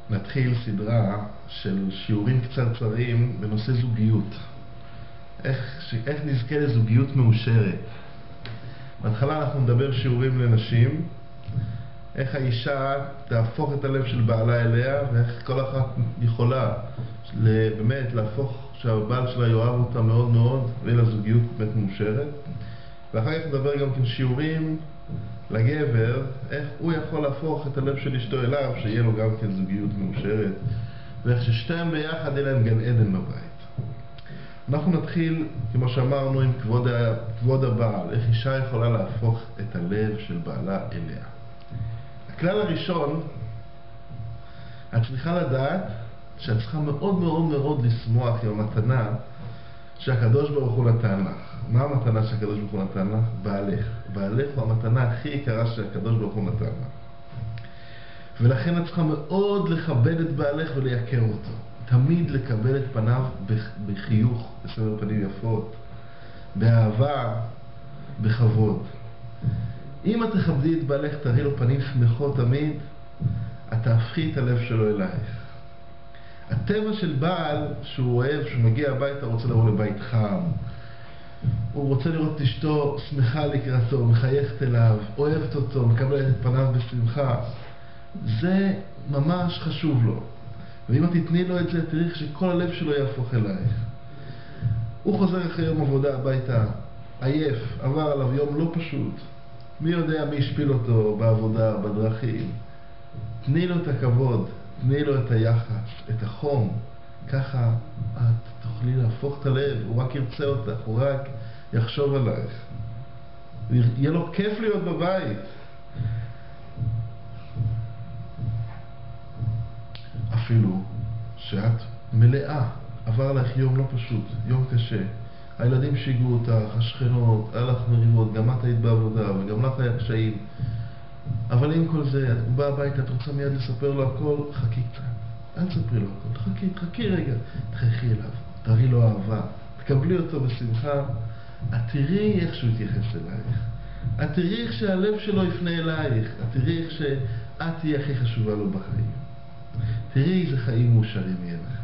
נתחיל סדרה של שיעורים קצרצרים בנושא זוגיות. איך נזכה לזוגיות מאושרת. בהתחלה אנחנו נדבר שיעורים לנשים, איך האישה תהפוך את הלב של בעלה אליה, ואיך כל אחת יכולה באמת להפוך שהבעל שלה יאהב אותה מאוד מאוד, ויהיה לה זוגיות באמת מאושרת. ואחר כך נדבר גם כן שיעורים לגבר, איך הוא יכול להפוך את הלב של אשתו אליו, שיהיה לו גם כן זוגיות מאושרת, ואיך ששתיהם ביחד יהיה להם גן עדן בבית. אנחנו נתחיל, כמו שאמרנו, עם כבוד הבעל, איך אישה יכולה להפוך את הלב של בעלה אליה. הכלל הראשון, את צריכה לדעת שאת צריכה מאוד מאוד מאוד לשמוח עם המתנה שהקדוש ברוך הוא נתן לך. מה המתנה שהקדוש ברוך הוא נתן לך? בעלך. בעלך הוא המתנה הכי יקרה שהקדוש ברוך הוא נתן לך. ולכן את צריכה מאוד לכבד את בעלך וליקר אותו. תמיד לקבל את פניו בחיוך, בסבר פנים יפות, באהבה, בכבוד. אם את תכבדי את בעלך, תראי לו פנים שמחות תמיד, את תהפכי את הלב שלו אלייך. הטבע של בעל שהוא אוהב, שהוא מגיע הביתה, רוצה לבוא לבית חם, הוא רוצה לראות את אשתו שמחה לקראתו, מחייכת אליו, אוהבת אותו, מקבלת את פניו בשמחה. זה ממש חשוב לו. ואם את תתני לו את זה, תראי שכל הלב שלו יהפוך אלייך. הוא חוזר אחרי יום עבודה הביתה, עייף, עבר עליו יום לא פשוט. מי יודע מי השפיל אותו בעבודה, בדרכים. תני לו את הכבוד, תני לו את היחס, את החום. ככה את תוכלי להפוך את הלב, הוא רק ירצה אותך, הוא רק יחשוב עלייך. יהיה לו כיף להיות בבית. אפילו שאת מלאה, עבר לך יום לא פשוט, יום קשה. הילדים שיגעו אותך, השכנות, היה לך מריבות, גם את היית בעבודה וגם לך היה קשיים. אבל עם כל זה, את באה הביתה, את רוצה מיד לספר לו הכל, חכי קצת. אל תספרי לו הכל, תחכי רגע, תחכי אליו, תראי לו אהבה, תקבלי אותו בשמחה. את תראי איך שהוא יתייחס אלייך. את תראי איך שהלב שלו יפנה אלייך. את תראי איך שאת תהיה הכי חשובה לו בחיים. תראי איזה חיים מאושרים יהיה לך.